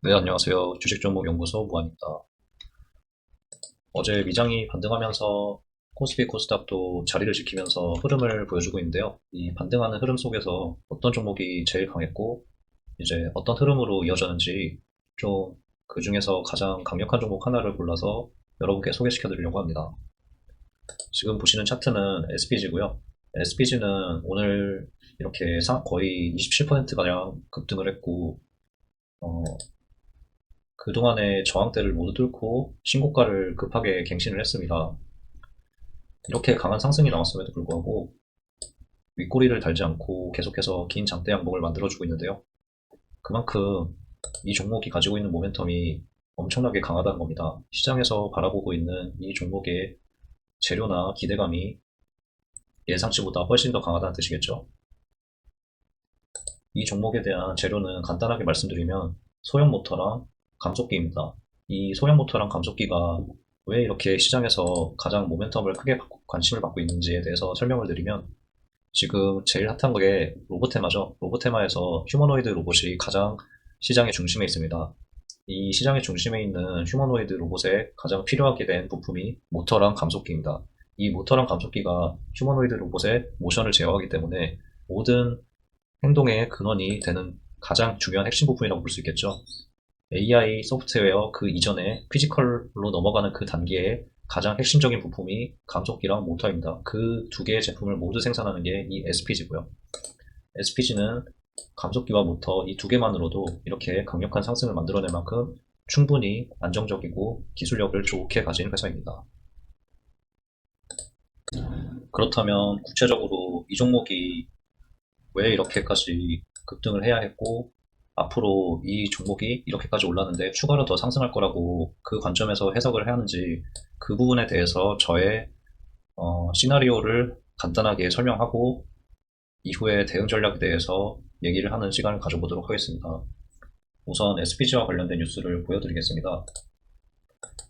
네, 안녕하세요. 주식종목연구소 무한입니다. 어제 미장이 반등하면서 코스피 코스닥도 자리를 지키면서 흐름을 보여주고 있는데요. 이 반등하는 흐름 속에서 어떤 종목이 제일 강했고 이제 어떤 흐름으로 이어졌는지 좀 그 중에서 가장 강력한 종목 하나를 골라서 여러분께 소개시켜 드리려고 합니다. 지금 보시는 차트는 SPG고요. SPG는 오늘 이렇게 거의 27%가량 급등을 했고 그동안의 저항대를 모두 뚫고 신고가를 급하게 갱신을 했습니다. 이렇게 강한 상승이 나왔음에도 불구하고 윗꼬리를 달지 않고 계속해서 긴 장대 양봉을 만들어주고 있는데요. 그만큼 이 종목이 가지고 있는 모멘텀이 엄청나게 강하다는 겁니다. 시장에서 바라보고 있는 이 종목의 재료나 기대감이 예상치보다 훨씬 더 강하다는 뜻이겠죠. 이 종목에 대한 재료는 간단하게 말씀드리면 소형 모터랑 감속기입니다. 이 소형 모터랑 감속기가 왜 이렇게 시장에서 가장 모멘텀을 크게 관심을 받고 있는지에 대해서 설명을 드리면 지금 제일 핫한 게 로보테마죠. 로보테마에서 휴머노이드 로봇이 가장 시장의 중심에 있습니다. 이 시장의 중심에 있는 휴머노이드 로봇에 가장 필요하게 된 부품이 모터랑 감속기입니다. 이 모터랑 감속기가 휴머노이드 로봇의 모션을 제어하기 때문에 모든 행동의 근원이 되는 가장 중요한 핵심 부분이라고 볼 수 있겠죠. AI 소프트웨어 그 이전에 피지컬로 넘어가는 그 단계에 가장 핵심적인 부품이 감속기랑 모터입니다. 그 두 개의 제품을 모두 생산하는 게 이 SPG고요. SPG는 감속기와 모터 이 두 개만으로도 이렇게 강력한 상승을 만들어낼 만큼 충분히 안정적이고 기술력을 좋게 가진 회사입니다. 그렇다면 구체적으로 이 종목이 왜 이렇게까지 급등을 해야 했고 앞으로 이 종목이 이렇게까지 올랐는데 추가로 더 상승할 거라고 그 관점에서 해석을 해야 하는지 그 부분에 대해서 저의 시나리오를 간단하게 설명하고 이후에 대응 전략에 대해서 얘기를 하는 시간을 가져보도록 하겠습니다. 우선 SPG와 관련된 뉴스를 보여드리겠습니다.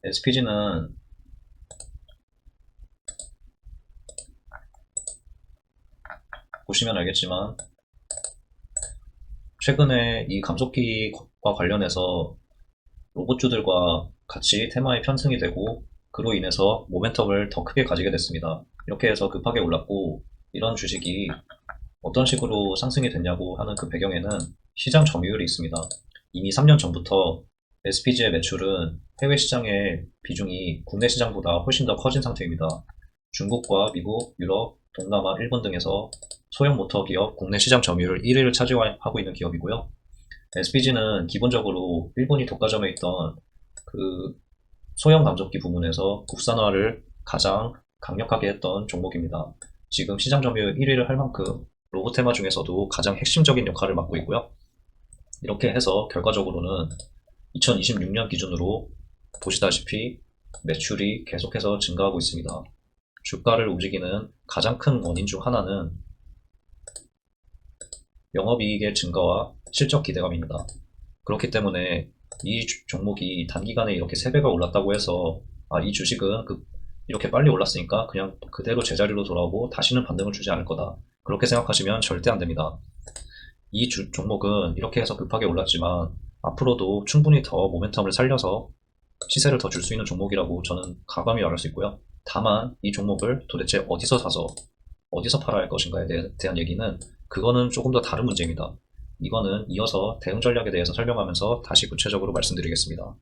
SPG는 보시면 알겠지만 최근에 이 감속기와 관련해서 로봇주들과 같이 테마에 편승이 되고 그로 인해서 모멘텀을 더 크게 가지게 됐습니다. 이렇게 해서 급하게 올랐고 이런 주식이 어떤 식으로 상승이 됐냐고 하는 그 배경에는 시장 점유율이 있습니다. 이미 3년 전부터 SPG의 매출은 해외 시장의 비중이 국내 시장보다 훨씬 더 커진 상태입니다. 중국과 미국, 유럽, 동남아, 일본 등에서 소형 모터 기업 국내 시장 점유율 1위를 차지하고 있는 기업이고요. SPG는 기본적으로 일본이 독과점에 있던 그 소형 감속기 부문에서 국산화를 가장 강력하게 했던 종목입니다. 지금 시장 점유율 1위를 할 만큼 로보테마 중에서도 가장 핵심적인 역할을 맡고 있고요. 이렇게 해서 결과적으로는 2026년 기준으로 보시다시피 매출이 계속해서 증가하고 있습니다. 주가를 움직이는 가장 큰 원인 중 하나는 영업이익의 증가와 실적 기대감입니다. 그렇기 때문에 이 종목이 단기간에 이렇게 3배가 올랐다고 해서 이 주식은 이렇게 빨리 올랐으니까 그냥 그대로 제자리로 돌아오고 다시는 반등을 주지 않을 거다. 그렇게 생각하시면 절대 안 됩니다. 이 종목은 이렇게 해서 급하게 올랐지만 앞으로도 충분히 더 모멘텀을 살려서 시세를 더 줄 수 있는 종목이라고 저는 가감히 말할 수 있고요. 다만 이 종목을 도대체 어디서 사서 어디서 팔아야 할 것인가에 대한 얘기는 그거는 조금 더 다른 문제입니다. 이거는 이어서 대응 전략에 대해서 설명하면서 다시 구체적으로 말씀드리겠습니다.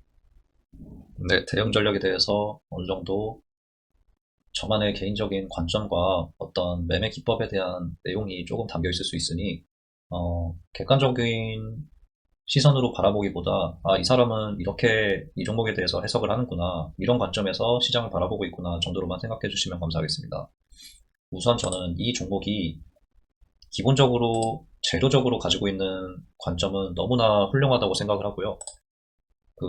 네, 대응 전략에 대해서 어느 정도 저만의 개인적인 관점과 어떤 매매 기법에 대한 내용이 조금 담겨 있을 수 있으니 객관적인 시선으로 바라보기보다 이 사람은 이렇게 이 종목에 대해서 해석을 하는구나, 이런 관점에서 시장을 바라보고 있구나 정도로만 생각해 주시면 감사하겠습니다. 우선 저는 이 종목이 기본적으로 재료적으로 가지고 있는 관점은 너무나 훌륭하다고 생각을 하고요.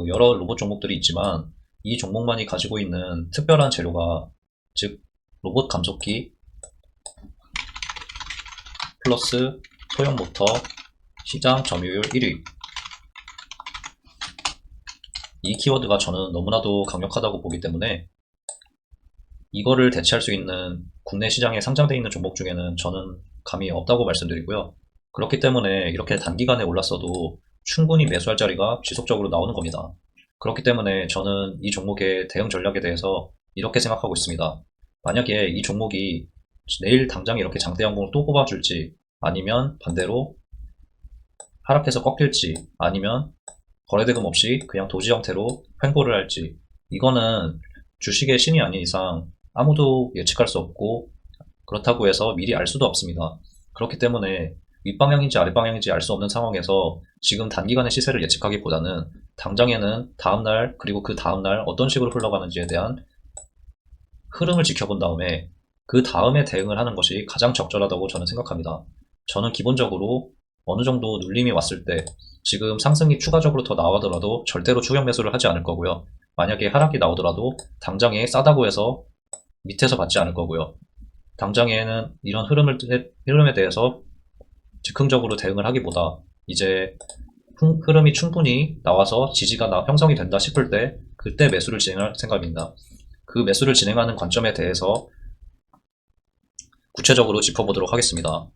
여러 로봇 종목들이 있지만 이 종목만이 가지고 있는 특별한 재료가, 즉 로봇 감속기 플러스 소형 모터 시장 점유율 1위, 이 키워드가 저는 너무나도 강력하다고 보기 때문에 이거를 대체할 수 있는 국내 시장에 상장되어 있는 종목 중에는 저는 감이 없다고 말씀드리고요. 그렇기 때문에 이렇게 단기간에 올랐어도 충분히 매수할 자리가 지속적으로 나오는 겁니다. 그렇기 때문에 저는 이 종목의 대응 전략에 대해서 이렇게 생각하고 있습니다. 만약에 이 종목이 내일 당장 이렇게 장대 연봉을 또 뽑아줄지, 아니면 반대로 하락해서 꺾일지, 아니면 거래대금 없이 그냥 도지 형태로 횡보를 할지, 이거는 주식의 신이 아닌 이상 아무도 예측할 수 없고, 그렇다고 해서 미리 알 수도 없습니다. 그렇기 때문에 윗방향인지 아랫방향인지 알 수 없는 상황에서 지금 단기간의 시세를 예측하기보다는 당장에는 다음날 그리고 그 다음날 어떤 식으로 흘러가는지에 대한 흐름을 지켜본 다음에 그 다음에 대응을 하는 것이 가장 적절하다고 저는 생각합니다. 저는 기본적으로 어느 정도 눌림이 왔을 때 지금 상승이 추가적으로 더 나오더라도 절대로 추격 매수를 하지 않을 거고요. 만약에 하락이 나오더라도 당장에 싸다고 해서 밑에서 받지 않을 거고요. 당장에는 이런 흐름에 대해서 즉흥적으로 대응을 하기보다 이제 흐름이 충분히 나와서 지지가 형성이 된다 싶을 때 그때 매수를 진행할 생각입니다. 그 매수를 진행하는 관점에 대해서 구체적으로 짚어보도록 하겠습니다.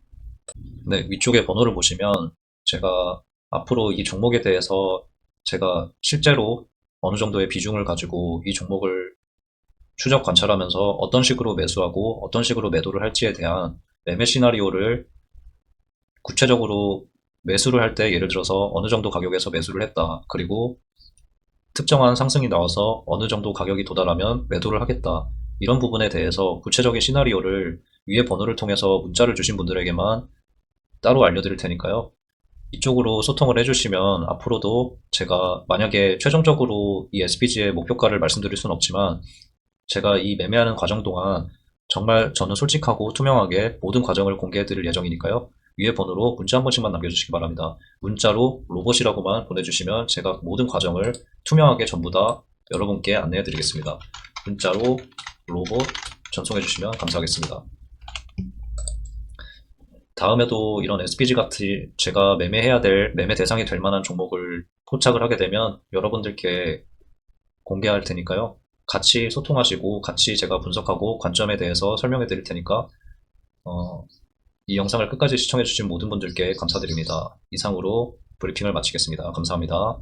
네, 위쪽에 번호를 보시면 제가 앞으로 이 종목에 대해서 제가 실제로 어느 정도의 비중을 가지고 이 종목을 추적 관찰하면서 어떤 식으로 매수하고 어떤 식으로 매도를 할지에 대한 매매 시나리오를 구체적으로 매수를 할 때 예를 들어서 어느 정도 가격에서 매수를 했다. 그리고 특정한 상승이 나와서 어느 정도 가격이 도달하면 매도를 하겠다. 이런 부분에 대해서 구체적인 시나리오를 위에 번호를 통해서 문자를 주신 분들에게만 따로 알려드릴 테니까요. 이쪽으로 소통을 해주시면 앞으로도 제가 만약에 최종적으로 이 SPG의 목표가를 말씀드릴 수는 없지만 제가 이 매매하는 과정 동안 정말 저는 솔직하고 투명하게 모든 과정을 공개해 드릴 예정이니까요. 위에 번호로 문자 한 번씩만 남겨주시기 바랍니다. 문자로 로봇이라고만 보내주시면 제가 모든 과정을 투명하게 전부 다 여러분께 안내해 드리겠습니다. 문자로 로봇 전송해 주시면 감사하겠습니다. 다음에도 이런 SPG 같이 제가 매매해야 될 매매 대상이 될 만한 종목을 포착을 하게 되면 여러분들께 공개할 테니까요. 같이 소통하시고 같이 제가 분석하고 관점에 대해서 설명해 드릴 테니까 이 영상을 끝까지 시청해 주신 모든 분들께 감사드립니다. 이상으로 브리핑을 마치겠습니다. 감사합니다.